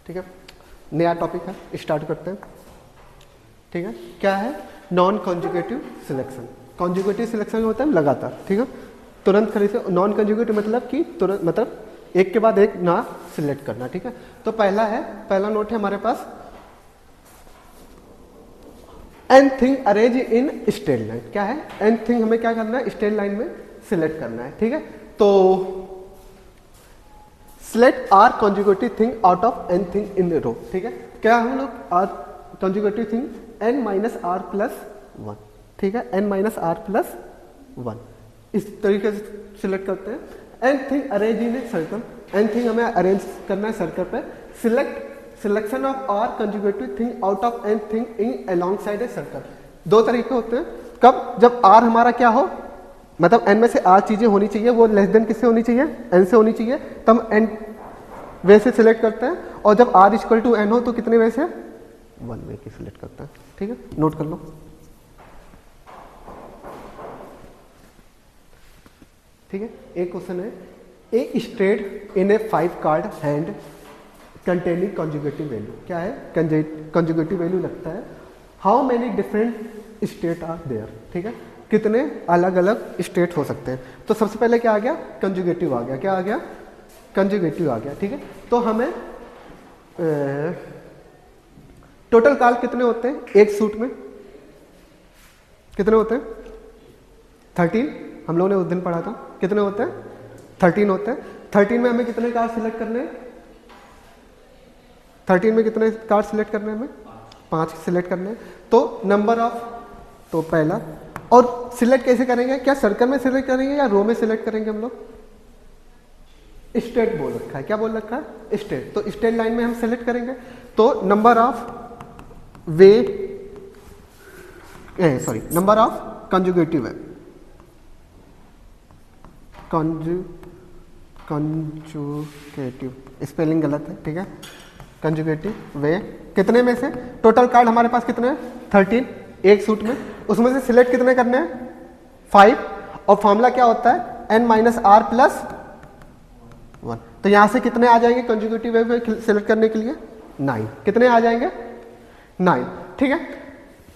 ठीक है, नया टॉपिक है, स्टार्ट करते हैं। ठीक है, क्या है non conjugative selection. Conjugative selection होता है लगातार, ठीक है, तुरंत खरीद से। नॉन कॉन्जुगेटिव मतलब कि तुरंत, मतलब एक के बाद एक ना सिलेक्ट करना। ठीक है, तो पहला नोट है हमारे पास, N thing arrange in straight line. क्या है एन थिंग, हमें क्या करना है स्ट्रेट लाइन में सिलेक्ट करना है। ठीक है, तो select r conjugative thing out of n thing in row. ठीक है, क्या हम लोग r conjugative thing n minus r plus one. ठीक है, n minus r plus one इस तरीके से सिलेक्ट करते हैं। N thing arrange in a circle, n thing हमें अरेंज करना है सर्कल पे। Selection of r conjugative thing out of n thing in along side a circle. दो तरीके होते हैं, कब, जब आर हमारा क्या हो, मतलब एन में से आर चीजें होनी चाहिए, वो लेस देन किससे होनी चाहिए, एन से होनी चाहिए, तो हम एन वे से सिलेक्ट करते हैं। और जब आर इक्वल टू एन हो तो कितने वे से, वन वे की सिलेक्ट करते हैं। ठीक है, नोट कर लो। ठीक है, एक क्वेश्चन है, a straight in a 5 card hand containing conjugative value. क्या है कंजुगेटिव वैल्यू लगता है, how many different state are there. ठीक है, कितने अलग अलग स्टेट हो सकते हैं। तो सबसे पहले क्या आ गया, कंजुगेटिव आ गया। क्या आ गया, कंजुगेटिव आ गया। ठीक है, तो हमें टोटल कार्ड कितने होते हैं एक सूट में, कितने होते हैं 13, हम लोगों ने उस दिन पढ़ा था। कितने होते हैं 13 होते हैं। 13 में हमें कितने कार्ड सिलेक्ट करने हैं, 13 में कितने कार्ड सिलेक्ट करने हैं, हमें 5 सिलेक्ट करने हैं। तो नंबर ऑफ, तो पहला, और सिलेक्ट कैसे करेंगे, क्या सर्कल में सिलेक्ट करेंगे या रो में सिलेक्ट करेंगे हम लोग, स्ट्रेट बोल रखा है। क्या बोल रखा है, स्ट्रेट, तो स्ट्रेट लाइन में हम सिलेक्ट करेंगे। तो number of way, sorry, number of conjugative है, कंजुगेटिव स्पेलिंग गलत है। ठीक है, कंजुगेटिव वे कितने में से, टोटल कार्ड हमारे पास कितने हैं 13 एक सूट में, उसमें से सिलेक्ट कितने करने हैं 5। और फॉर्मूला क्या होता है n minus r plus one. तो यहां से कितने आ जाएंगे कंजुगेटिव वे सिलेक्ट करने के लिए, 9। कितने आ जाएंगे 9। ठीक है,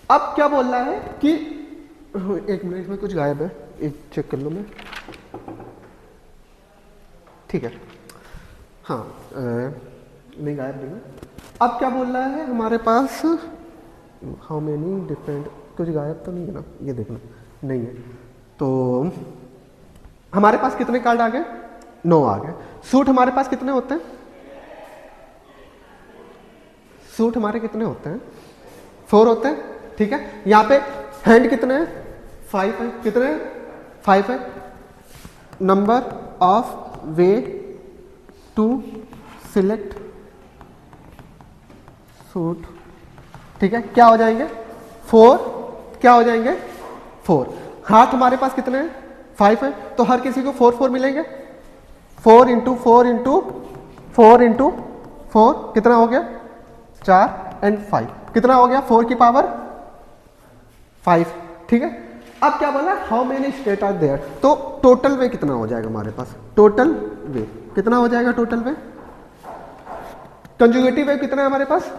अब क्या बोल रहा है कि एक मिनट में कुछ गायब है, एक चेक कर लो मैं। ठीक है, हाँ, नहीं गायब नहीं है। अब क्या बोल रहा है हमारे पास, हाउ मेनी डिफरेंट, कुछ गायब तो नहीं है ना, ये देखना नहीं है। तो हमारे पास कितने कार्ड आ गए, 9 आ गए। सूट हमारे पास कितने होते हैं, सूट हमारे कितने होते हैं 4 होते हैं। ठीक है, यहां पे हैंड कितने हैं 5 है, कितने 5 है। Number of way to select suit. ठीक है, क्या हो जाएंगे 4, क्या हो जाएंगे 4। हाथ हमारे पास कितने हैं 5 है, तो हर किसी को 4 4 मिलेंगे। 4 इंटू 4 इंटू 4 इंटू 4 कितना हो गया 4 एंड 5 कितना हो गया 4 की पावर 5। ठीक है, अब क्या बोला how many state are there, तो टोटल वे कितना हो जाएगा हमारे पास, टोटल वे कितना हो जाएगा, टोटल वे कंजुगेटिव वे कितना है हमारे पास,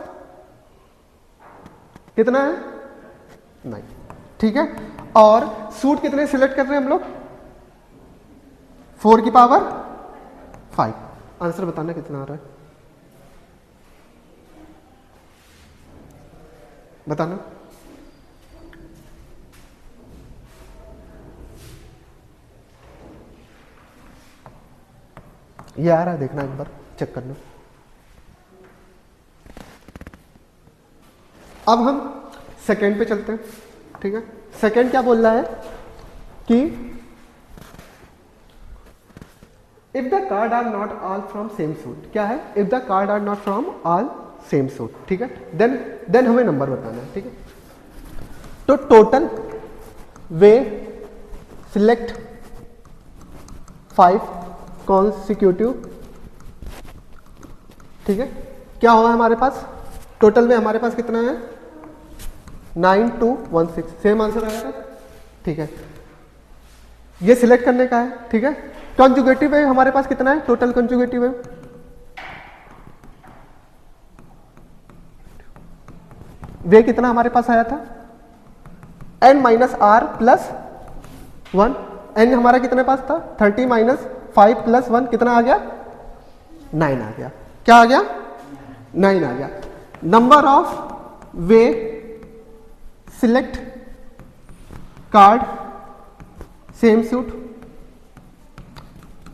कितना है 9। ठीक है, और सूट कितने सिलेक्ट कर रहे हैं हम लोग 4 की पावर 5। आंसर बताना कितना आ रहा है, बताना। ये आ रहा है, देखना एक बार चेक करना। अब हम सेकेंड पे चलते हैं। ठीक है, सेकेंड क्या बोल रहा है कि if the card are not all from same suit. क्या है, if the card are not from all same suit. ठीक है, देन हमें नंबर बताना है। ठीक है, तो टोटल वे सिलेक्ट 5 कॉन्सिक्यूटिव। ठीक है, क्या होगा हमारे पास टोटल वे हमारे पास कितना है 9 2 1 6, सेम आंसर आएगा। ठीक है, ये सिलेक्ट करने का है। ठीक है, कंजुगेटिव वे हमारे पास कितना है टोटल कंजुगेटिव वे वे कितना हमारे पास आया था, n minus r plus 1, n हमारा कितने पास था 30 माइनस 5 प्लस 1 कितना आ गया 9 आ गया। क्या आ गया 9 आ गया। Number of way select card same suit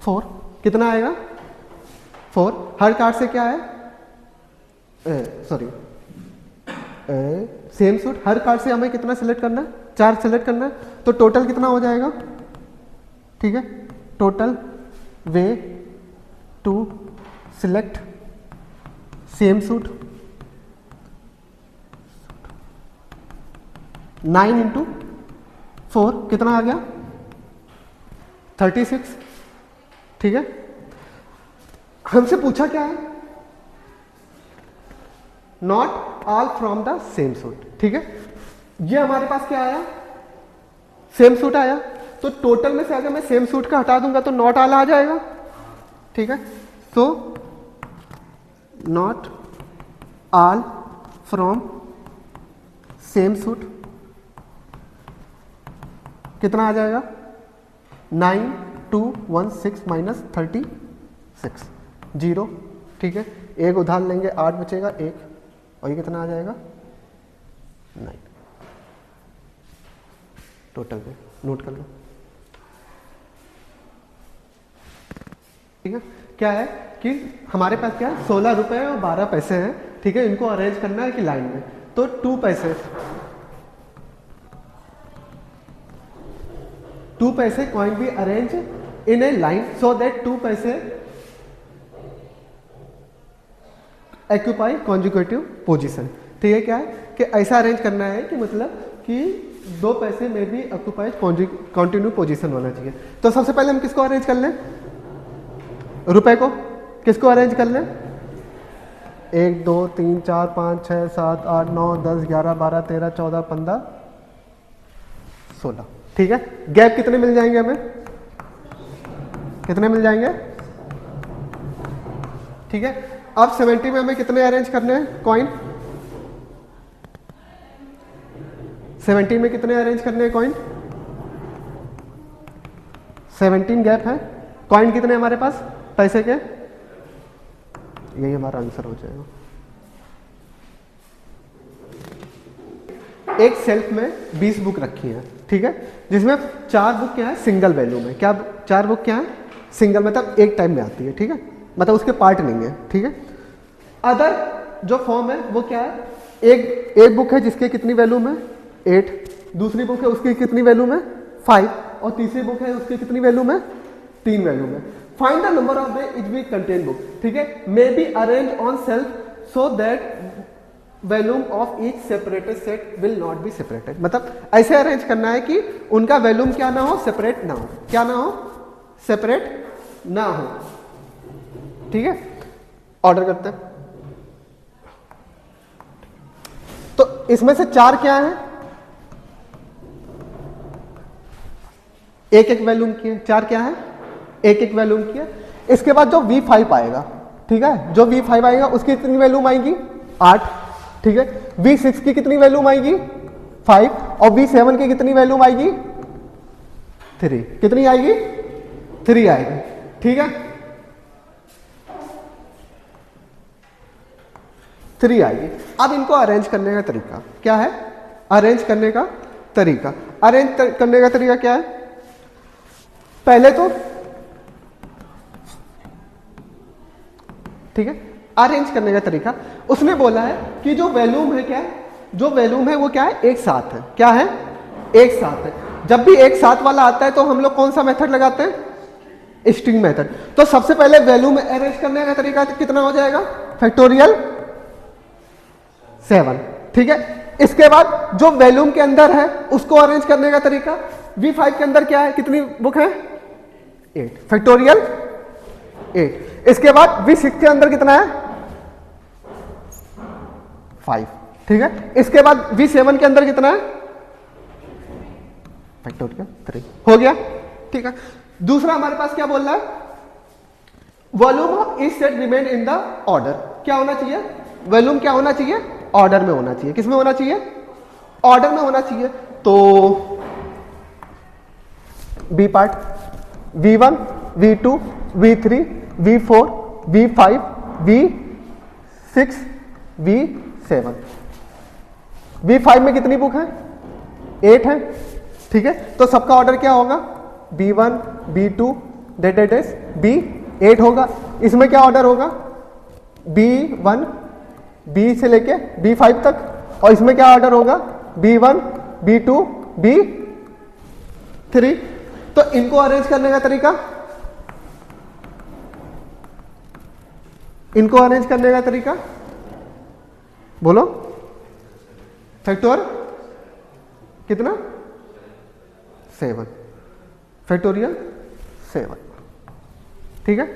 4 कितना आएगा 4। हर कार्ड से क्या है सॉरी सेम सूट, हर कार्ड से हमें कितना सिलेक्ट करना है 4 सिलेक्ट करना है, तो टोटल कितना हो जाएगा, ठीक है, total way to select same suit 9 into 4 कितना आ गया 36, ठीक है। हमसे पूछा क्या है, not all from the same suit, ठीक है। ये हमारे पास क्या आया सेम सूट आया, तो टोटल में से अगर मैं सेम सूट का हटा दूंगा तो नॉट ऑल आ जाएगा, ठीक है। So not all from same suit कितना आ जाएगा 9 2 1 6 माइनस 36 0, ठीक है। एक उधार लेंगे 8 बचेगा 1 और ये कितना आ जाएगा 9 टोटल में, नोट कर लो, ठीक है। क्या है कि हमारे पास क्या है 16 रुपए और 12 पैसे हैं, ठीक है। इनको अरेंज करना है कि लाइन में, तो 2 पैसे coin be arrange in A line so that 2 पैसे एक्यूपाई कॉन्जुगेटिव पोजीशन, ठीक है। क्या है कि ऐसा अरेंज करना है कि मतलब कि 2 पैसे में भी ऑक्यूपाई कॉन्टिन्यू पोजीशन होना चाहिए। तो सबसे पहले हम किसको अरेंज कर लें, रुपए को किसको अरेंज कर लें 1 2 3 4 5 6 7 8 9 10 11 12 13 14 15 16, ठीक है। गैप कितने मिल जाएंगे हमें, कितने मिल जाएंगे, ठीक है। अब 70 में हमें कितने अरेंज करने हैं कॉइन, 17 में कितने अरेंज करने हैं कॉइन, 17 गैप है। कॉइन कितने हमारे पास पैसे के, यही हमारा आंसर हो जाएगा। एक सेल्फ में 20 बुक रखी है, ठीक है, जिसमें 4 बुक क्या है सिंगल वैल्यू में, क्या 4 बुक क्या है सिंगल, मतलब एक टाइम में आती है, ठीक है, मतलब उसके पार्ट नहीं है, ठीक है। अदर जो फॉर्म है वो क्या है, एक बुक है जिसके कितनी वैल्यू में 8, दूसरी बुक है उसकी कितनी वैल्यू में 5 और तीसरी बुक है उसकी कितनी वैल्यू में 3 वैल्यू में। Find the number of way each be contain book, ठीक है, may be arrange on self so that volume of each separated set will not be separated, मतलब ऐसे अरेंज करना है कि उनका वैल्यूम क्या ना हो सेपरेट ना हो, क्या ना हो सेपरेट ना हो, ठीक है। ऑर्डर करते हैं, तो इसमें से 4 क्या है, एक वैल्यूम की है, 4 क्या है एक वैल्यूम की है। इसके बाद जो V5 आएगा, ठीक है, जो V5 आएगा उसकी कितनी वैल्यूम आएगी 8, ठीक है। V6 की कितनी वैल्यूम आएगी 5 और V7 की कितनी वैल्यूम आएगी 3, कितनी आएगी 3 आएगी, ठीक है, 3 आएगी। अब इनको अरेंज करने का तरीका क्या है, अरेंज करने का तरीका, अरेंज करने का तरीका क्या है, पहले तो ठीक है, अरेंज करने का तरीका उसने बोला है कि जो वैल्यूम है क्या है, जो वैल्यूम है वो क्या है एक साथ है, क्या है एक साथ है। जब भी एक साथ वाला आता है तो हम लोग कौन सा मेथड लगाते हैं स्ट्रिंग मेथड। तो सबसे पहले वैल्यूम अरेंज करने का तरीका कितना हो जाएगा फैक्टोरियल 7, ठीक है। इसके बाद जो वैल्यूम के अंदर है उसको अरेंज करने का तरीका, V5 के अंदर क्या है कितनी बुक है 8 फैक्टोरियल 8। इसके बाद V6 के अंदर कितना है 5, ठीक है। इसके बाद V7 के अंदर कितना है फैक्टोरियल 3, हो गया, ठीक है। दूसरा हमारे पास क्या बोल रहा है, volume of each set remain in the order, क्या होना चाहिए वॉल्यूम क्या होना चाहिए ऑर्डर में होना चाहिए। किस में होना चाहिए? ऑर्डर में होना चाहिए। तो B part V1 V2 V3 V4 V5 V6 V7। V5 में कितनी बुक है? 8 है, ठीक है। तो सबका ऑर्डर क्या होगा? B1 B2 date is B8 होगा। इसमें क्या ऑर्डर होगा? B1 B से लेके B5 तक, और इसमें क्या ऑर्डर होगा? B1 B2 B3। तो इनको अरेंज करने का तरीका, इनको अरेंज करने का तरीका बोलो। फैक्टर कितना? 7, फैक्टोरियल 7, ठीक है।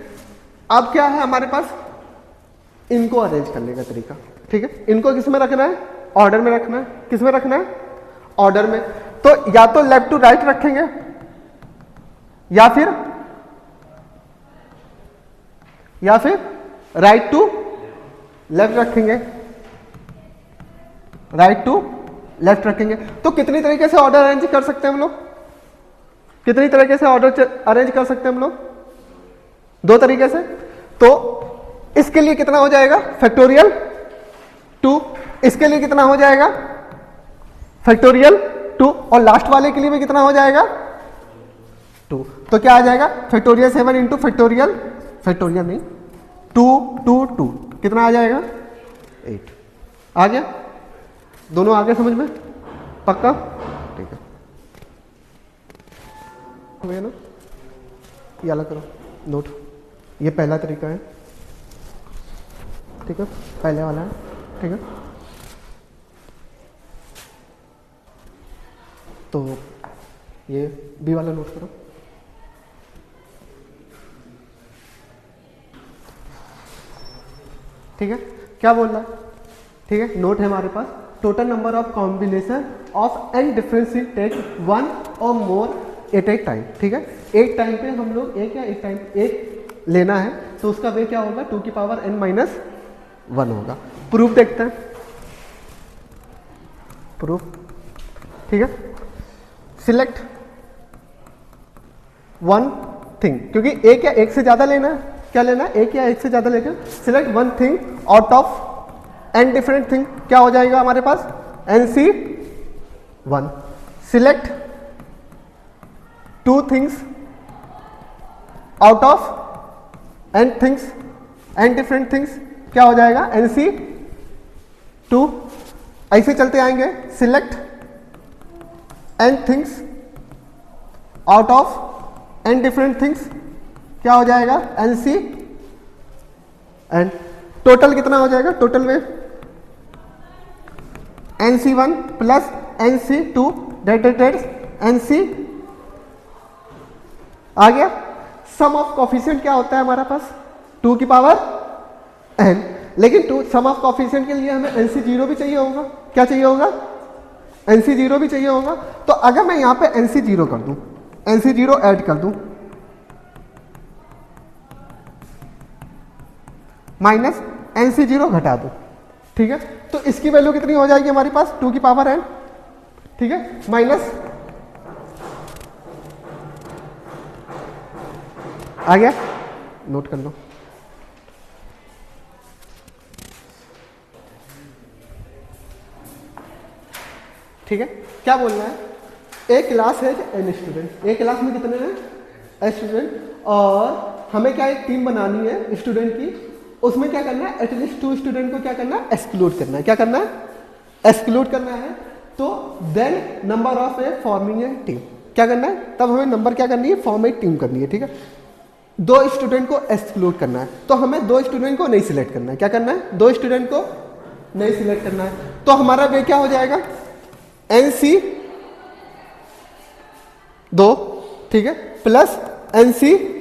अब क्या है हमारे पास? इनको अरेंज करने का तरीका, ठीक है। इनको किस में रखना है? ऑर्डर में रखना है। किस में रखना है? ऑर्डर में। तो या तो लेफ्ट टू राइट रखेंगे या फिर राइट टू लेफ्ट रखेंगे, राइट टू लेफ्ट रखेंगे। तो कितनी तरीके से ऑर्डर अरेंज कर सकते हैं हम लोग? कितनी तरीके से ऑर्डर अरेंज कर सकते हैं हम लोग? 2 तरीके से। तो इसके लिए कितना हो जाएगा? फैक्टोरियल 2। इसके लिए कितना हो जाएगा? फैक्टोरियल 2। और लास्ट वाले के लिए भी कितना हो जाएगा? 2। तो क्या आ जाएगा? फैक्टोरियल 7 इंटू फैक्टोरियल, फैक्टोरियल नहीं, 2 2 2, कितना आ जाएगा? 8। आ गया? दोनों आ गए समझ में? पक्का? ठीक है, हो गया ना? ये अलग करो नोट। ये पहला तरीका है, ठीक है, पहले वाला है, ठीक है। तो ये बी वाला नोट करो। ठीक है, क्या बोल रहा है? ठीक है, नोट है हमारे पास। Total number of combination of n differentiate take 1 और मोर एट ए टाइम। ठीक है, एक टाइम पे हम लोग एक लेना है, तो उसका वे क्या होगा? 2 की पावर n माइनस 1 होगा। प्रूफ देखते हैं, प्रूफ। ठीक है, सिलेक्ट वन थिंग, क्योंकि एक या एक से ज्यादा लेना है। क्या लेना है? एक या एक से ज्यादा लेकर select one thing out of n different thing. क्या हो जाएगा हमारे पास? NC1। Select 2 things out of n things, n different things. क्या हो जाएगा? NC2। ऐसे चलते आएंगे। Select n things out of n different things. क्या हो जाएगा? NCn। टोटल कितना हो जाएगा? टोटल में NC1 plus NC2 date NC आ गया। सम ऑफ कॉफिशिएंट क्या होता है हमारा पास? 2 की पावर n। लेकिन सम ऑफ कॉफिशिएंट के लिए हमें NC0 भी चाहिए होगा। क्या चाहिए होगा? NC0 भी चाहिए होगा। तो अगर मैं यहां पे NC0 कर दूं, NC0 ऐड कर दूं, माइनस NC0 घटा दो, ठीक है, तो इसकी वैल्यू कितनी हो जाएगी हमारे पास? 2 की पावर n। ठीक है, माइनस आ गया, नोट कर लो। ठीक है, क्या बोलना है? एक क्लास है n स्टूडेंट। एक क्लास में कितने हैं? स्टूडेंट। और हमें क्या एक टीम बनानी है स्टूडेंट की। उसमें क्या करना है? एटलीस्ट 2 स्टूडेंट को क्या करना है? एक्सक्लूड करना है। क्या करना है? एक्सक्लूड करना है। तो then number of a forming a team. क्या करना है? तब हमें नंबर क्या करनी है? फॉर्म ए टीम करनी है। ठीक है, 2 स्टूडेंट को एक्सक्लूड करना है, तो हमें 2 स्टूडेंट को नहीं सिलेक्ट करना है। क्या करना है? 2 स्टूडेंट को नहीं सिलेक्ट करना है। तो हमारा वे क्या हो जाएगा? NC2, ठीक है, प्लस NC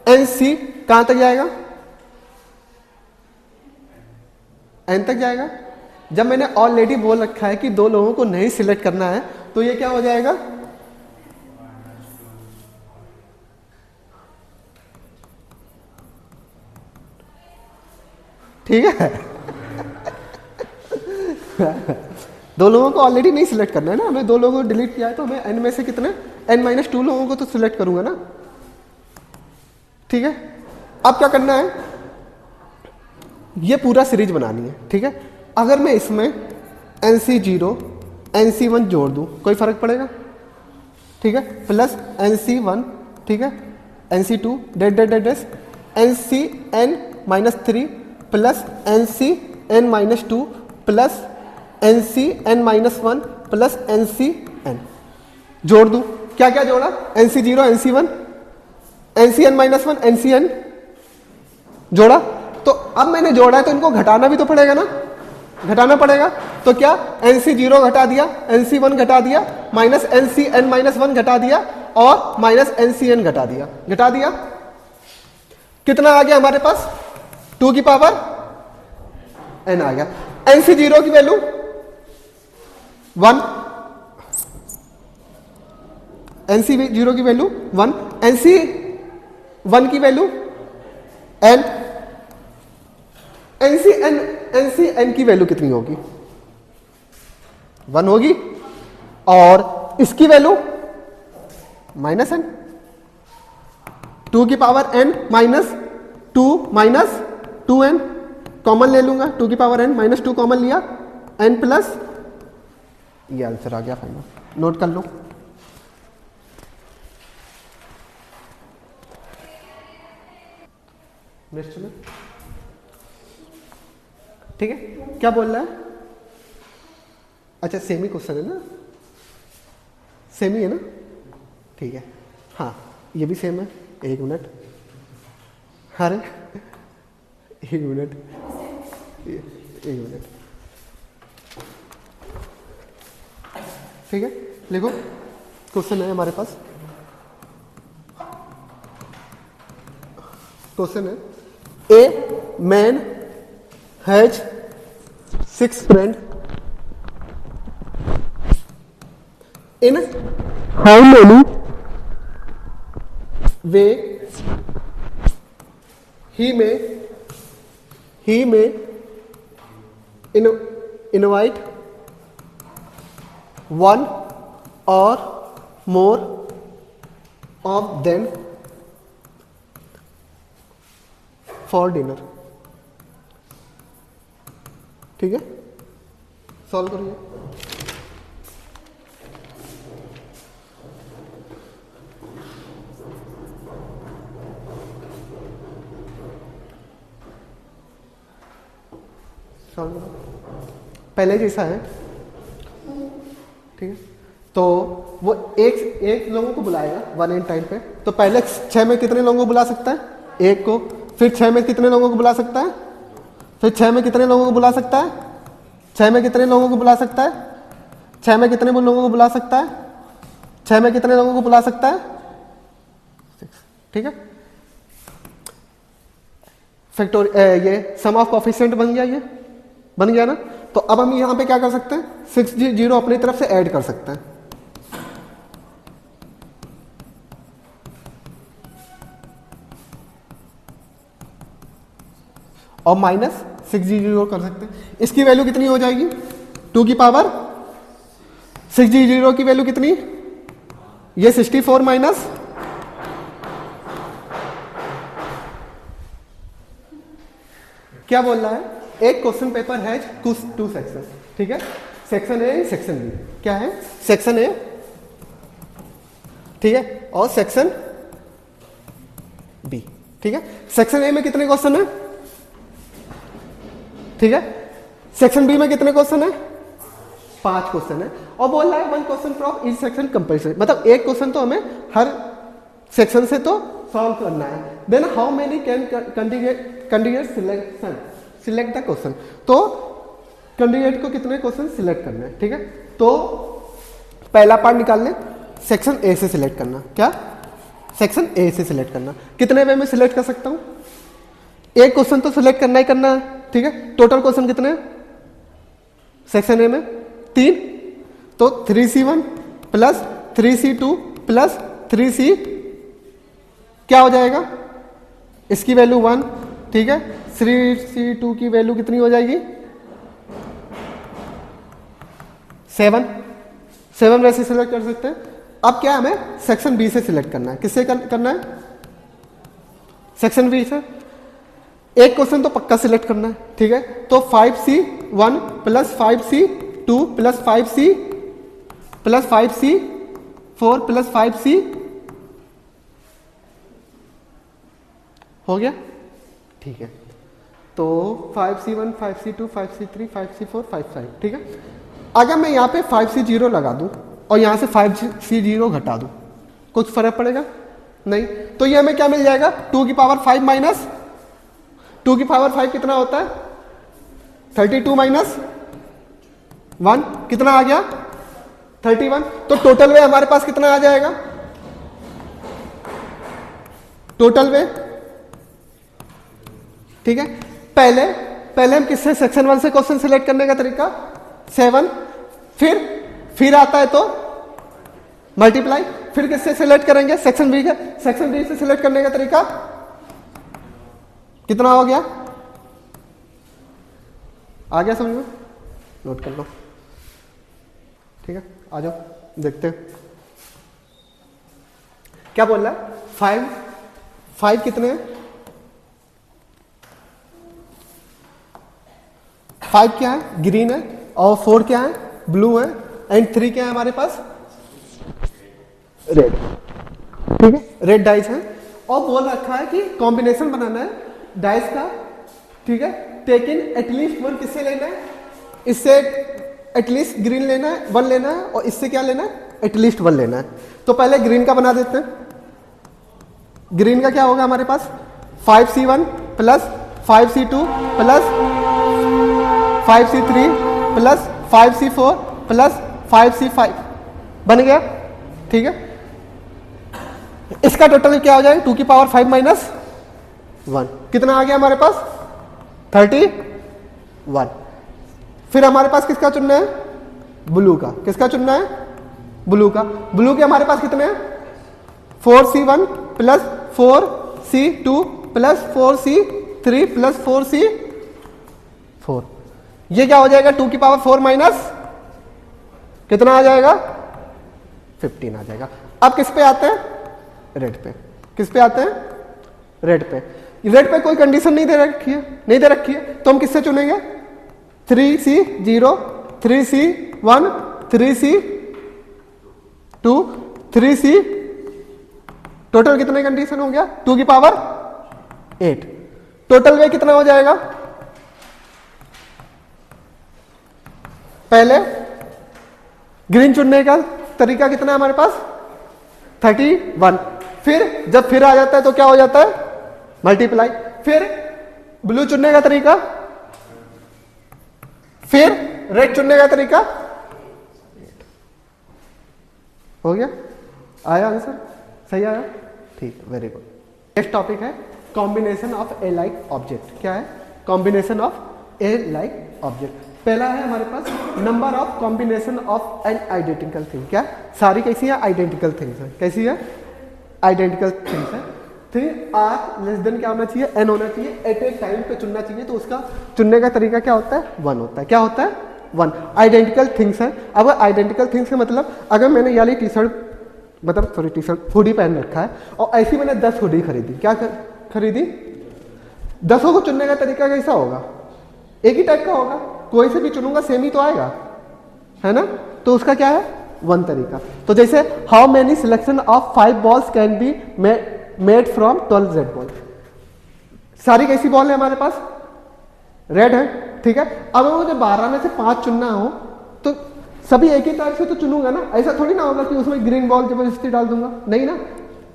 NC कहां तक जाएगा? n तक जाएगा। जब मैंने ऑलरेडी बोल रखा है कि 2 लोगों को नहीं सिलेक्ट करना है, तो ये क्या हो जाएगा? ठीक है। दो लोगों को ऑलरेडी नहीं सिलेक्ट करना है ना, हमें दो लोगों को डिलीट किया है, तो हमें n में से कितने n-2 लोगों को तो सिलेक्ट करूंगा ना। ठीक है, अब क्या करना है, ये पूरा सीरीज बनानी है। ठीक है, अगर मैं इसमें NC0 NC1 जोड़ दूं कोई फर्क पड़ेगा? ठीक है, प्लस NC1, ठीक है, NC2 dead NCn-3 plus NCn-2 plus NCn-1 plus NCn जोड़ दूं। क्या क्या जोड़ा? NC0 NC1 NCn-1 NCn जोड़ा। तो अब मैंने जोड़ा है तो इनको घटाना भी तो पड़ेगा ना, घटाना पड़ेगा। तो क्या NC0 घटा दिया, NC1 घटा दिया, माइनस NCn-1 घटा दिया और माइनस NCn घटा दिया, घटा दिया। कितना आ गया हमारे पास? 2 की पावर n आ गया। NC0 की वैल्यू 1, NC0 की वैल्यू 1, NC1 की वैल्यू n, NCn की वैल्यू कितनी होगी? 1 होगी, और इसकी वैल्यू माइनस n, 2 की power n minus 2n common ले लूंगा, 2 की पावर n माइनस 2 कॉमन लिया, n प्लस, ये आंसर आ गया फाइनल। नोट कर लो। नेक्स्ट में, ठीक है, क्या बोल रहा है? अच्छा, सेमी क्वेश्चन है ना, सेमी है ना, ठीक है। हाँ, ये भी सेम है। 1 मिनट, अरे 1 मिनट, 1 मिनट, ठीक है। देखो क्वेश्चन है हमारे पास, क्वेश्चन है, a man has 6 friend in how many way he may invite one or more of them for dinner। ठीक है, सॉल्व करिए। पहले जैसा है, ठीक है। तो वो एक लोगों को बुलाएगा 1 एन टाइम पे। तो पहले 6 में कितने लोगों को बुला सकता है? 1 को। फिर 6 में कितने लोगों को बुला सकता है? फिर 6 में कितने लोगों को बुला सकता है? 6 में कितने लोगों को बुला सकता है? 6 में कितने लोगों को बुला सकता है? 6 में कितने लोगों को बुला सकता है? 6, ठीक है। फैक्टोर ये सम ऑफ कोएफिशिएंट बन गया, ये बन गया ना। तो अब हम यहां पे क्या कर सकते हैं? 6 0 अपनी तरफ से ऐड कर सकते हैं। और माइनस 6 0 कर सकते हैं। इसकी वैल्यू कितनी हो जाएगी? 2 की पावर 6 0 की वैल्यू कितनी? ये 64 माइनस, क्या बोल रहा है? एक क्वेश्चन पेपर है 2 सेक्शन, ठीक है। Section A, section B. क्या है? सेक्शन ए, ठीक है, और सेक्शन बी, ठीक है। सेक्शन ए में कितने क्वेश्चन है? ठीक है। सेक्शन बी में कितने क्वेश्चन है? 5 क्वेश्चन है। और बोल रहा है 1 question from each section compulsory, मतलब एक क्वेश्चन तो हमें हर सेक्शन से तो सॉल्व करना है। Then how many can candidate select the question. तो कैंडिडेट को कितने क्वेश्चन सिलेक्ट करने हैं, ठीक है। तो पहला पार्ट निकाल लें, सेक्शन ए से सिलेक्ट करना। क्या? सेक्शन ए से सिलेक्ट करना। कितने वे में सिलेक्ट कर सकता हूं? एक क्वेश्चन तो सिलेक्ट करना ही करना है, ठीक है। टोटल क्वेश्चन कितने हैं सेक्शन ए में? 3। तो 3C1 plus 3C2 plus 3C क्या हो जाएगा? इसकी वैल्यू 1, ठीक है। 3C2 की वैल्यू कितनी हो जाएगी 7 वैसे सिलेक्ट कर सकते हैं। अब क्या हमें सेक्शन बी से सिलेक्ट करना है, किससे करना है सेक्शन बी से। एक क्वेश्चन तो पक्का सिलेक्ट करना है, ठीक है। तो 5C1 plus 5C2 plus 5C plus 5C4 plus 5C हो गया, ठीक है। तो 5C1 5C2 5C3 5C4 5C5, ठीक है। अगर मैं यहाँ पे 5C0 लगा दूं और यहाँ से 5C0 घटा दूं, कुछ फर्क पड़ेगा नहीं। तो ये हमें क्या मिल जाएगा 2 की पावर 5 माइनस 2 की पावर 5 कितना होता है 32 माइनस 1 कितना आ गया 31। तो टोटल वे हमारे पास कितना आ जाएगा टोटल वे, ठीक है। पहले हम किससे सेक्शन 1 से क्वेश्चन सिलेक्ट करने का तरीका 7, फिर आता है तो मल्टीप्लाई, फिर किससे सिलेक्ट करेंगे सेक्शन बी का। सेक्शन बी से सिलेक्ट करने का तरीका कितना हो गया, आ गया समझ में, नोट कर लो, ठीक है। आ जाओ देखते हैं क्या बोल रहा है। 5 कितने हैं 5 क्या है ग्रीन है और 4 क्या है ब्लू है एंड 3 क्या है हमारे पास रेड, ठीक है। रेड डाइस है और बोल रखा है कि कॉम्बिनेशन बनाना है डाइस का, ठीक है। टेक इन एटलीस्ट 1 किससे लेना है, इससे एटलीस्ट ग्रीन लेना है 1 लेना है और इससे क्या लेना है एटलीस्ट 1 लेना है। तो पहले ग्रीन का बना देते हैं। ग्रीन का क्या होगा हमारे पास 5C1 plus 5C2 plus 5C3 plus 5C4 plus 5C5 बन गया, ठीक है। इसका टोटल क्या हो जाएगा 2 की पावर 5 माइनस 1 कितना आ गया हमारे पास 31। फिर हमारे पास किसका चुनना है ब्लू का, किसका चुनना है ब्लू का। ब्लू के हमारे पास कितने हैं 4C1 plus 4C2 plus 4C3 plus 4C4, ये क्या हो जाएगा 2 की पावर 4 माइनस कितना आ जाएगा 15 आ जाएगा। अब किस पे आते हैं रेड पे, किस पे आते हैं रेड पे। रेड पे कोई कंडीशन नहीं दे रखी है तो हम किससे चुनेंगे 3C0 3C1 3C2 3C, total कितने कंडीशन हो गया 2 की पावर 8। टोटल वे कितना हो जाएगा पहले ग्रीन चुनने का तरीका कितना है हमारे पास 31। फिर जब फिर आ जाता है तो क्या हो जाता है मल्टीप्लाई, फिर ब्लू चुनने का तरीका, फिर रेड चुनने का तरीका, हो गया। आया आंसर सही आया, ठीक है, वेरी गुड। नेक्स्ट टॉपिक है combination of a like object. क्या है combination of a like object. पहला है हमारे पास number of combination of n identical thing. क्या सारी कैसी है आइडेंटिकल थिंग्स है, कैसी है आइडेंटिकल थिंग्स है। थिंग आर लेस देन क्या होना चाहिए एन होना चाहिए, एट ए टाइम पे चुनना चाहिए। तो उसका चुनने का तरीका क्या होता है 1 होता है। क्या होता है 1 आइडेंटिकल थिंग्स है। अब आइडेंटिकल थिंग्स का मतलब अगर मैंने याली टी शर्ट हुडी पहन रखा है और ऐसी मैंने 10 हुडी खरीदी, क्या खरीदी 10 को चुनने का तरीका कैसा होगा एक ही टाइप का होगा, कोई से भी चुनूंगा सेम ही तो आएगा, है ना। तो उसका क्या है 1 तरीका। तो जैसे how many selection of 5 balls can be made from 12 red ball. सारी कैसी बॉल है हमारे पास रेड है, ठीक है। अब मुझे 12 में से 5 चुनना हो तो सभी एक ही टाइप से तो चुनूंगा ना, ऐसा थोड़ी ना होगा कि उसमें ग्रीन बॉल जबरदस्ती डाल दूंगा, नहीं ना।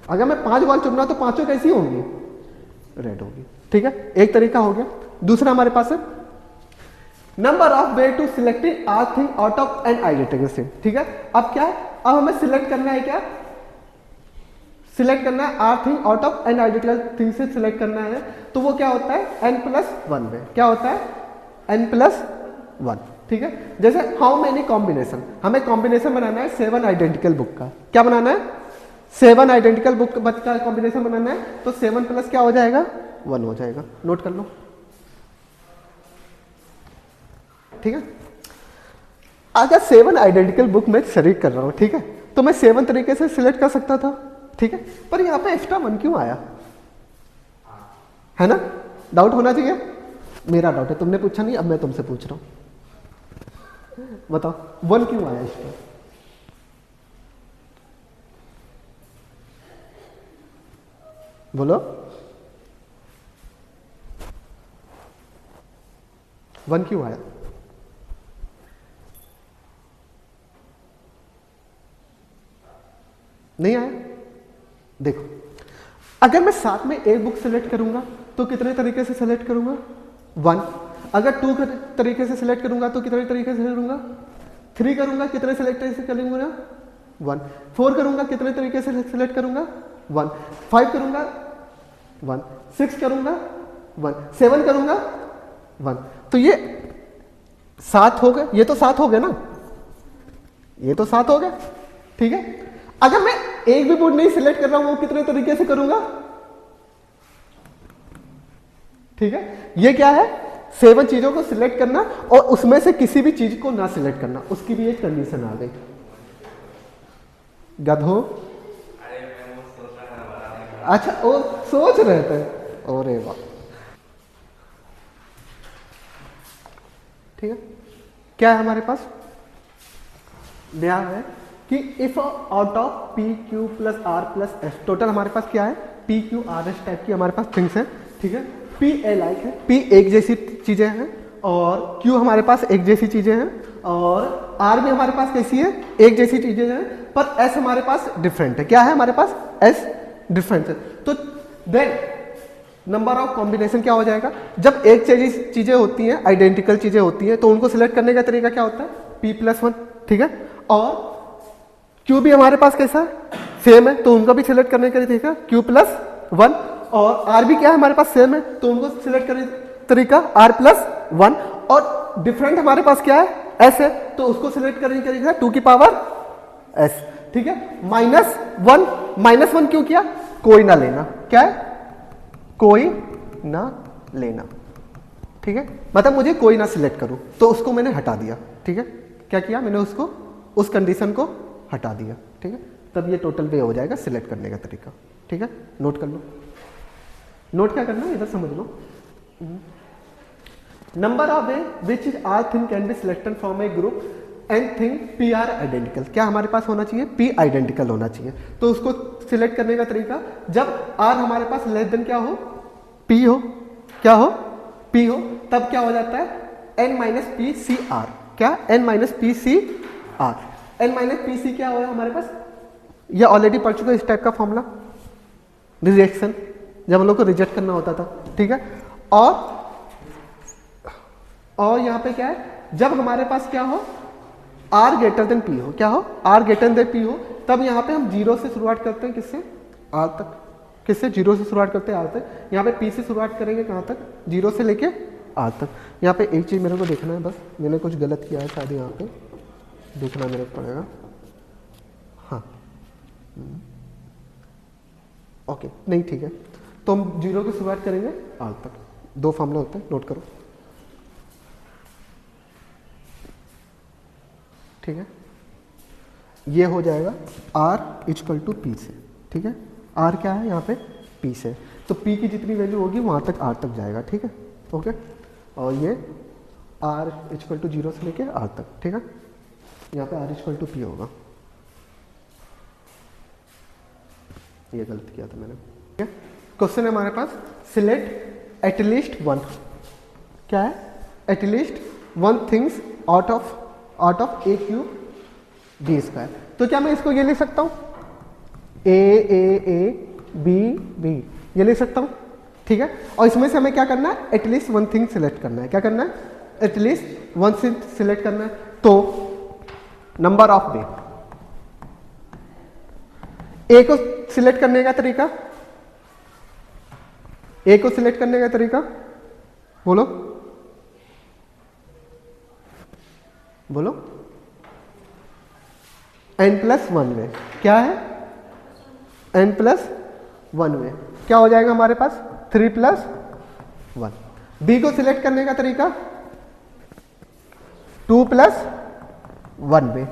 अगर मैं 5 बॉल चुनना तो 5 कैसी होंगी रेड होगी, ठीक है। एक तरीका हो गया। दूसरा हमारे पास है number of way to selecting r thing out of n identical thing, ठीक है। अब क्या है अब हमें सिलेक्ट करना है, क्या सिलेक्ट करना है r thing out of n identical thing से सिलेक्ट करना है। तो वो क्या होता है n+1 में, क्या होता है n+1, ठीक है। जैसे हाउ मेनी कॉम्बिनेशन, हमें कॉम्बिनेशन बनाना है 7 आइडेंटिकल बुक का। क्या बनाना है 7 आइडेंटिकल बुक का कॉम्बिनेशन बनाना है। तो 7 प्लस क्या हो जाएगा 1 हो जाएगा, नोट कर लो ठीक है। अगर 7 आइडेंटिकल बुक मैं सेलेक्ट कर रहा हूँ, ठीक है, तो मैं 7 तरीके से सिलेक्ट कर सकता था, ठीक है, पर यहाँ पे एक्स्ट्रा 1 क्यों आया, है ना? डाउट होना चाहिए, मेरा डाउट है, तुमने पूछा नहीं, अब मैं तुमसे पूछ रहा हूं, बताओ 1 क्यों आया इस पर? बोलो 1 क्यों आया? नहीं आया? देखो, अगर मैं साथ में एक बुक सेलेक्ट करूंगा तो कितने तरीके से सेलेक्ट करूंगा? 1। अगर 2 तरीके से सिलेक्ट करूंगा तो कितने तरीके से करूंगा? 3 करूंगा, कितने सिलेक्ट से करूंगा? 1। 4 करूंगा, कितने तरीके से सिलेक्ट करूंगा? 1। 5 करूंगा 1। 6 करूंगा 1। 7 करूंगा 1। तो ये 7 हो गए, ये तो 7 हो गए ना, ये तो 7 हो गए, ठीक है। अगर मैं एक भी बोर्ड नहीं सिलेक्ट कर रहा हूं, वो कितने तरीके से करूंगा? ठीक है, ये क्या है? 7 चीजों को सिलेक्ट करना और उसमें से किसी भी चीज को ना सिलेक्ट करना, उसकी भी एक कंडीशन आ गई। गधो, अच्छा वो सोच रहे थे, अरे वाह, ठीक है। क्या है हमारे पास? नया है कि if out of p q plus r plus s, total हमारे पास क्या है? P q r s type की हमारे पास थिंग्स है, ठीक है। पी ए लाइक है, पी एक जैसी चीजें हैं, और क्यू हमारे पास एक जैसी चीजें हैं, और आर भी हमारे पास कैसी है? एक जैसी चीजें हैं, पर एस हमारे पास डिफरेंट है। क्या है हमारे पास? एस डिफरेंट है। तो देन नंबर ऑफ कॉम्बिनेशन क्या हो जाएगा? जब एक चीजें होती हैं, आइडेंटिकल चीजें होती हैं, तो उनको सिलेक्ट करने का तरीका क्या होता है? p+1, ठीक है। और q भी हमारे पास कैसा है? सेम है, तो उनको भी सिलेक्ट करने का तरीका q+1, और r भी क्या है हमारे पास? सेम है, तो उनको सिलेक्ट करने का तरीका r+1, और डिफरेंट हमारे पास क्या है? s है, तो उसको सिलेक्ट करने का तरीका 2 की पावर s, ठीक है। -1 क्यों किया? कोई ना लेना, क्या है? कोई ना लेना, ठीक है। मतलब मुझे कोई ना सिलेक्ट करूं, तो उसको मैंने हटा दिया, ठीक है। क्या किया मैंने? उसको, उस कंडीशन को हटा दिया, ठीक है। तब ये टोटल वे हो जाएगा सिलेक्ट करने का तरीका, ठीक है। नोट कर लो, नोट क्या करना है इधर समझ लो। Number of way which r thing can be selected from a group and thing p are identical. क्या हमारे पास होना चाहिए? पी आइडेंटिकल होना चाहिए। तो उसको सिलेक्ट करने का तरीका, जब आर हमारे पास लेस देन क्या हो? पी हो, क्या हो? पी हो, तब क्या हो जाता है? n minus p c r. क्या? n minus p c r. n minus p c क्या हो हमारे पास? ये ऑलरेडी पढ़ चुके इस टाइप का फॉर्मूला, रिजेक्शन, जब हम लोग को रिजेक्ट करना होता था, ठीक है। और यहां पे क्या है? जब हमारे पास क्या हो? r ग्रेटर देन p हो, क्या हो? r ग्रेटर देन p हो, तब यहाँ पे हम 0 से शुरुआत करते हैं, किससे? r तक। किससे? 0 से शुरुआत करते हैं r तक। यहाँ पे p से शुरुआत करेंगे कहाँ तक? 0 से लेके r तक। यहाँ पे एक चीज मेरे को देखना है, बस मैंने कुछ गलत किया है शायद, यहाँ पे देखना मेरे को पड़ेगा। हाँ, ओके, नहीं ठीक है, तो हम 0 की शुरुआत करेंगे r तक। 2 फॉर्मूला होते हैं, नोट करो, ठीक है। ये हो जाएगा r इक्वल टू पी से, ठीक है। r क्या है यहाँ पे? p से, तो p की जितनी वैल्यू होगी वहां तक r तक जाएगा, ठीक है, ओके। और ये r इक्वल टू 0 से लेके r तक, ठीक है। यहाँ पे r इक्वल टू p होगा, ये गलत किया था मैंने, ठीक है। क्वेश्चन है हमारे पास, सिलेक्ट एटलीस्ट 1, क्या है? At least 1 things out of a cube b square. तो क्या मैं इसको ये लिख सकता हूं? ए बी बी, ये लिख सकता हूं, ठीक है। और इसमें से हमें क्या करना है? एटलीस्ट 1 थिंग सिलेक्ट करना है। क्या करना है? एटलीस्ट 1 थिंग सिलेक्ट करना है। तो नंबर ऑफ वे, ए को सिलेक्ट करने का तरीका, ए को सिलेक्ट करने का तरीका बोलो, बोलो। n+1 वे, क्या है? n+1 वे, क्या हो जाएगा हमारे पास? 3+1। बी को सिलेक्ट करने का तरीका, 2 प्लस 1 वे,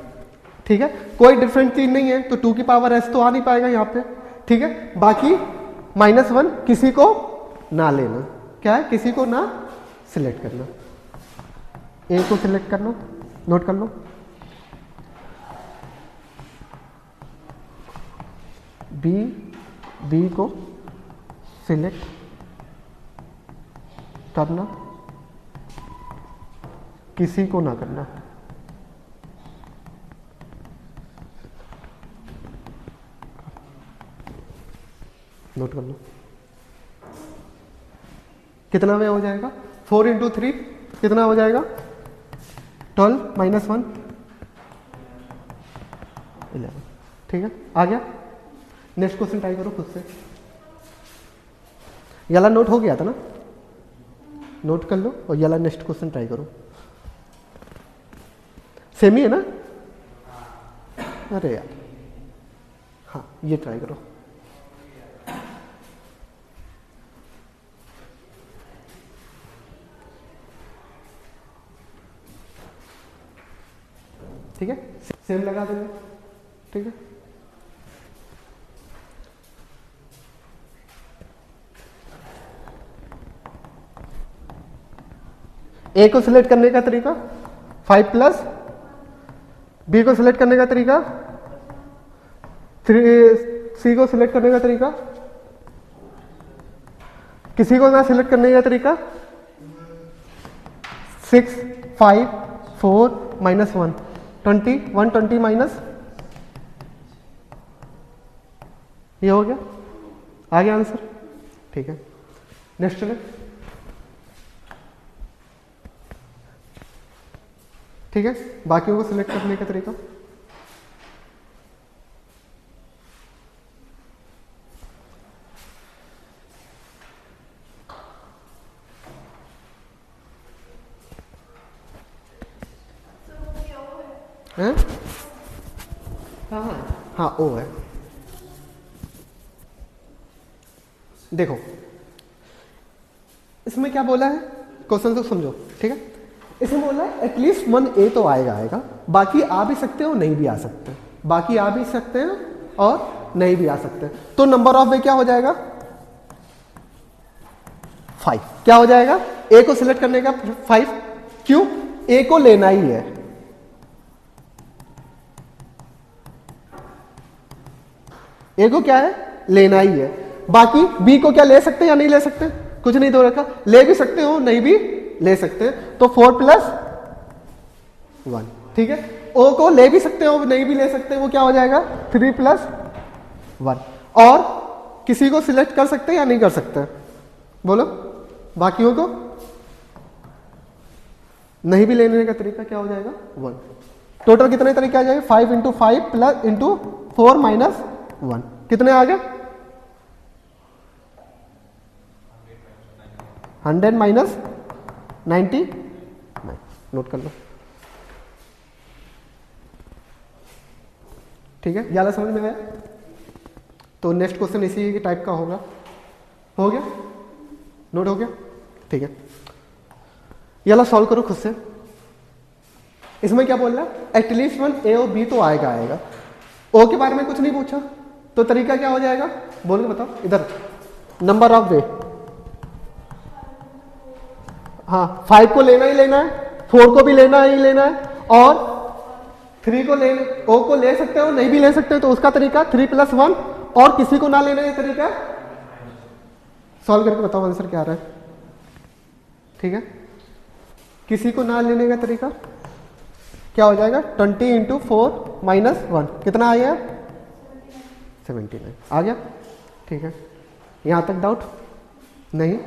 ठीक है। कोई डिफरेंट चीज नहीं है तो 2 की पावर एस तो आ नहीं पाएगा यहाँ पे, ठीक है। बाकी -1 किसी को ना लेना, क्या है, किसी को ना सिलेक्ट करना। ए को सिलेक्ट करना, नोट कर लो, बी को सिलेक्ट करना, किसी को ना करना। नोट कर लो, कितना वे हो जाएगा, 4 × 3 कितना हो जाएगा, 12 - 1 11, ठीक है। आ गया। नेक्स्ट क्वेश्चन ट्राई करो खुद से। ये वाला नोट हो गया था ना, नोट कर लो और ये वाला नेक्स्ट क्वेश्चन ट्राई करो। सेम ही है ना, अरे यार, हाँ ये ट्राई करो। ठीक है, सेम लगा देंगे, ठीक है। ए को सिलेक्ट करने का तरीका 5 प्लस, बी को सिलेक्ट करने का तरीका 3, सी को सिलेक्ट करने का तरीका, किसी को ना सिलेक्ट करने का तरीका 6 5 4 -1 20 120 माइनस, ये हो गया, आ गया आंसर, ठीक है। नेक्स्ट चले, ठीक है। बाकियों को सिलेक्ट करने का तरीका है, हाँ ओ है। देखो इसमें क्या बोला है, क्वेश्चन को समझो, ठीक है। इसमें बोला है एटलीस्ट 1 ए तो आएगा, बाकी आ भी सकते हो नहीं भी आ सकते, बाकी आ भी सकते हैं और नहीं भी आ सकते। तो नंबर ऑफ वे क्या हो जाएगा, 5। क्या हो जाएगा, ए को सिलेक्ट करने का 5, क्यों, ए को लेना ही है, ए को क्या है, लेना ही है। बाकी बी को क्या ले सकते हैं या नहीं ले सकते, कुछ नहीं दो रखा, ले भी सकते हो नहीं भी ले सकते हैं, तो 4 + 1, ठीक है। ओ को ले भी सकते हो नहीं भी ले सकते, वो क्या हो जाएगा 3 + 1। और किसी को सिलेक्ट कर सकते हैं या नहीं कर सकते, बोलो, बाकियों को नहीं भी लेने का तरीका क्या हो जाएगा 1। टोटल कितने तरीके आ जाएंगे, 5 × 5 + 4 - 1, कितने आ गए, 100 - 99, नोट कर लो, ठीक है। ज़्यादा समझ में आया, तो नेक्स्ट क्वेश्चन इसी टाइप का होगा, हो गया, नोट हो गया, ठीक है। ये वाला सॉल्व करो खुद से। इसमें क्या बोल रहा है, एटलीस्ट 1 ए और बी तो आएगा, ओ के बारे में कुछ नहीं पूछा, तो तरीका क्या हो जाएगा, बोल के बताओ। इधर नंबर ऑफ वे, हाँ 5 को लेना ही लेना है, 4 को भी लेना ही लेना है, और 3 को ले, ओ को ले सकते हो नहीं भी ले सकते हो, तो उसका तरीका 3 + 1, और किसी को ना लेना है तरीका, सॉल्व करके बताओ आंसर क्या आ रहा है, ठीक है। किसी को ना लेने का तरीका क्या हो जाएगा, 20 × 4 - 1, कितना आया, 79, आ गया, ठीक है। यहां तक डाउट नहीं,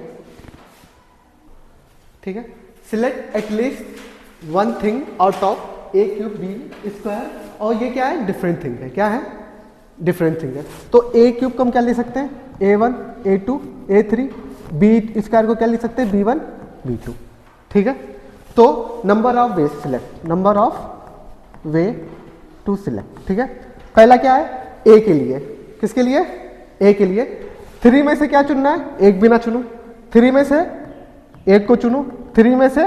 ठीक है। Select at least 1 thing out of A³ B², और ये क्या है, डिफरेंट थिंग है, क्या है, डिफरेंट थिंग है। तो A³ को हम क्या ले सकते हैं, A1 A2 A3, B² को क्या लिख सकते हैं, B1 B2, ठीक है। तो number of way select, number of way to select, ठीक है। पहला क्या है, ए के लिए, किसके लिए, ए के लिए 3 में से क्या चुनना है, एक भी ना चुनो, 3 में से एक को चुनो, 3 में से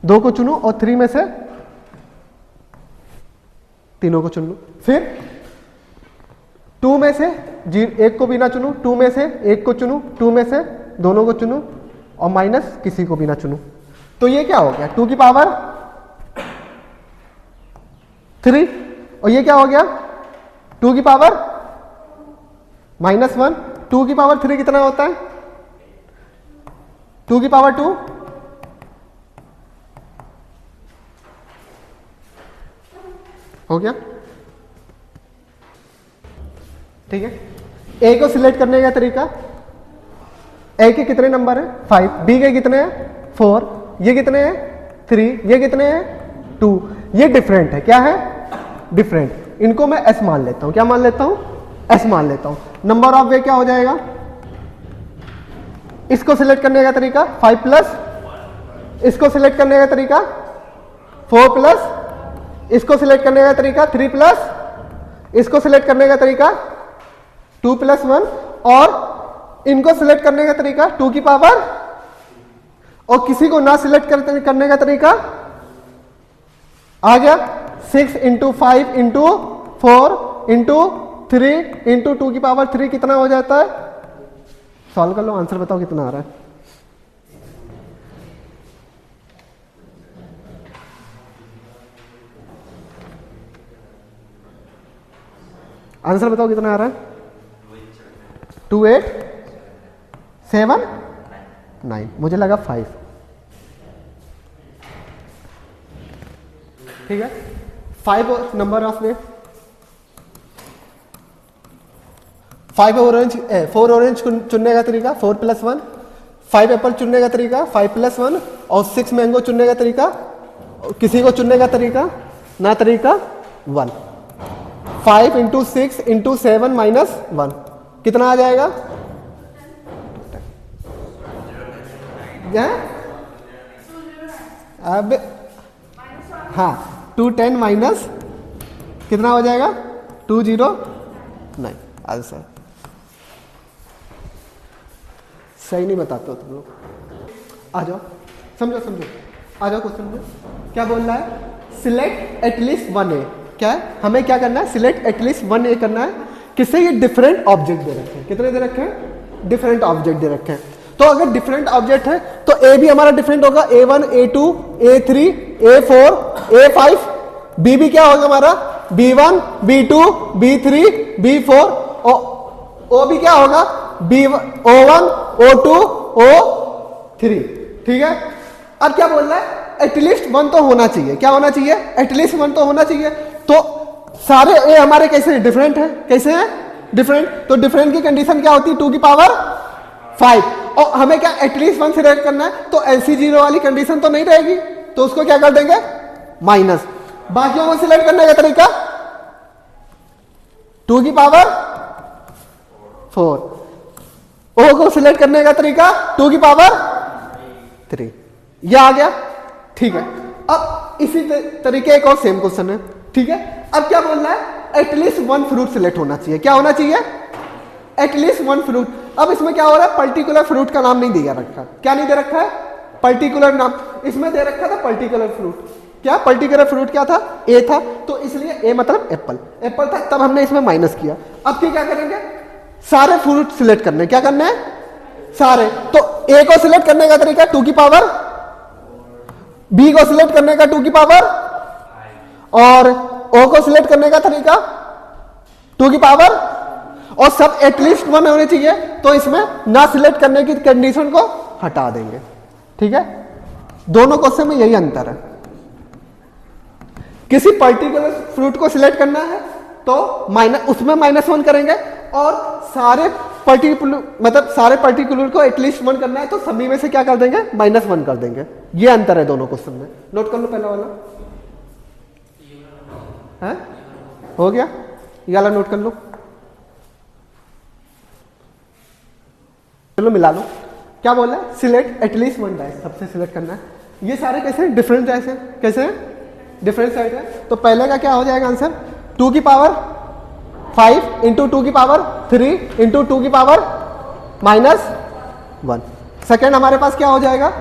2 को चुनो, और 3 में से तीनों को चुन लूँ। फिर 2 में से 1 को भी ना चुनूँ, 2 में से 1 को चुनूँ, 2 में से दोनों को चुनूँ और माइनस किसी को भी ना चुनूँ। तो ये क्या हो गया 2 की पावर 3 और ये क्या हो गया 2 की पावर -1। 2 की पावर 3 कितना होता है 2 की पावर 2 हो गया। ठीक है, ए को सिलेक्ट करने का तरीका, ए के कितने नंबर है 5, बी के कितने हैं 4, ये कितने हैं 3, ये कितने हैं 2, ये डिफरेंट है। क्या है डिफरेंट, इनको मैं एस मान लेता हूं। क्या मान लेता हूं एस मान लेता हूं। नंबर ऑफ वे क्या हो जाएगा, इसको सिलेक्ट करने का तरीका 5 प्लस, इसको सिलेक्ट करने का तरीका 4 प्लस, इसको सिलेक्ट करने का तरीका 3 प्लस, इसको सिलेक्ट करने का तरीका 2 + 1 और इनको सिलेक्ट करने का तरीका 2 की पावर, और किसी को ना सिलेक्ट करने का तरीका आ गया 6 × 5 × 4 × 3 × 2 की पावर 3 कितना हो जाता है। सॉल्व कर लो, आंसर बताओ कितना आ रहा है। आंसर बताओ कितना आ रहा है 2 8 7 9, मुझे लगा 5। ठीक है, 5 नंबर ऑफ वे, 4 ऑरेंज चुनने का तरीका 4 + 1, 5 एप्पल चुनने का तरीका 5 + 1 और 6 मैंगो चुनने का तरीका, किसी को चुनने का तरीका ना तरीका 1। 5 × 6 × 7 -1 कितना आ जाएगा अब हाँ 210 माइनस कितना हो जाएगा 209। आंसर सही नहीं बताते हो तुम लोग। आ जाओ समझो आ जाओ क्वेश्चन में क्या बोल रहा है, सिलेक्ट एटलीस्ट 1A। क्या है, हमें क्या करना है सिलेक्ट एटलीस्ट 1A करना है। किससे, ये डिफरेंट ऑब्जेक्ट दे रखे हैं। कितने दे रखे हैं, डिफरेंट ऑब्जेक्ट दे रखे हैं। तो अगर डिफरेंट ऑब्जेक्ट है तो ए भी हमारा डिफरेंट होगा, A1 A2 A3 A4 A5। B भी क्या होगा हमारा B1 B2 B3 B4 और ओ भी क्या होगा O1 O2 O3। ठीक है, अब क्या बोल रहा है एटलीस्ट 1 तो होना चाहिए। क्या होना चाहिए, एटलीस्ट 1 तो होना चाहिए। तो सारे ए हमारे कैसे हैं, डिफरेंट है। कैसे हैं, डिफरेंट। तो डिफरेंट की कंडीशन क्या होती है 2 की पावर 5 और हमें क्या एटलीस्ट 1 सिलेक्ट करना है। तो LC0 वाली कंडीशन तो नहीं रहेगी, तो उसको क्या कर देंगे माइनस। बाकियों को सिलेक्ट करने का तरीका 2 की पावर 4, ओ को सिलेक्ट करने का तरीका 2 की पावर 3। यह आ गया। ठीक है, अब इसी तरीके एक और सेम क्वेश्चन है। ठीक है, अब क्या बोल रहा है एटलीस्ट 1 फ्रूट सिलेक्ट होना चाहिए। क्या होना चाहिए, एटलीस्ट 1 फ्रूट। अब इसमें क्या हो रहा है, पर्टिकुलर फ्रूट का नाम नहीं दिया रखा। क्या नहीं दे रखा है, पर्टिकुलर नाम। इसमें दे रखा था पर्टिकुलर फ्रूट। क्या पर्टिकुलर फ्रूट क्या था, ए था, तो इसलिए ए मतलब एप्पल। एप्पल था, तब हमने इसमें माइनस किया। अब क्या करेंगे, सारे फ्रूट सिलेक्ट करने। क्या करना है, सारे। तो ए को सिलेक्ट करने का तरीका 2 की पावर, बी को सिलेक्ट करने का 2 की पावर और ओ को सिलेक्ट करने का तरीका 2 की पावर, और सब एटलीस्ट 1 होने चाहिए। तो इसमें ना सिलेक्ट करने की कंडीशन को हटा देंगे। ठीक है, दोनों क्वेश्चन में यही अंतर है। किसी पर्टिकुलर फ्रूट को सिलेक्ट करना है तो उसमें -1 करेंगे, और सारे पर्टिकुलर को एटलीस्ट 1 करना है तो सभी में से क्या कर देंगे -1 कर देंगे। ये अंतर है दोनों क्वेश्चन में। नोट कर लो पहला वाला है, हो गया, ये वाला नोट कर लो। चलो मिला लो। क्या बोला है, सिलेक्ट एटलीस्ट 1 डाइस, सबसे सिलेक्ट करना है। ये सारे कैसे हैं, डिफरेंट डाइस है। कैसे हैं, डिफरेंट साइड है। तो पहले का क्या हो जाएगा आंसर 2 की पावर 5 × 2 की पावर 3 × 2 की पावर -1। सेकेंड हमारे पास क्या हो जाएगा,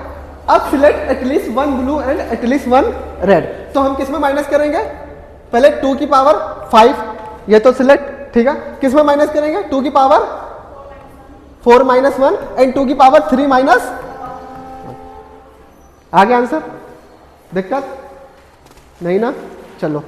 अब select at least 1 blue and at least 1 red. तो हम किस में माइनस करेंगे, पहले 2 की पावर 5, ये तो सिलेक्ट, ठीक है। किस में माइनस करेंगे? 2 की पावर 4 माइनस 1 एंड 2 की पावर 3 माइनस। आगे आंसर दिक्कत नहीं ना? चलो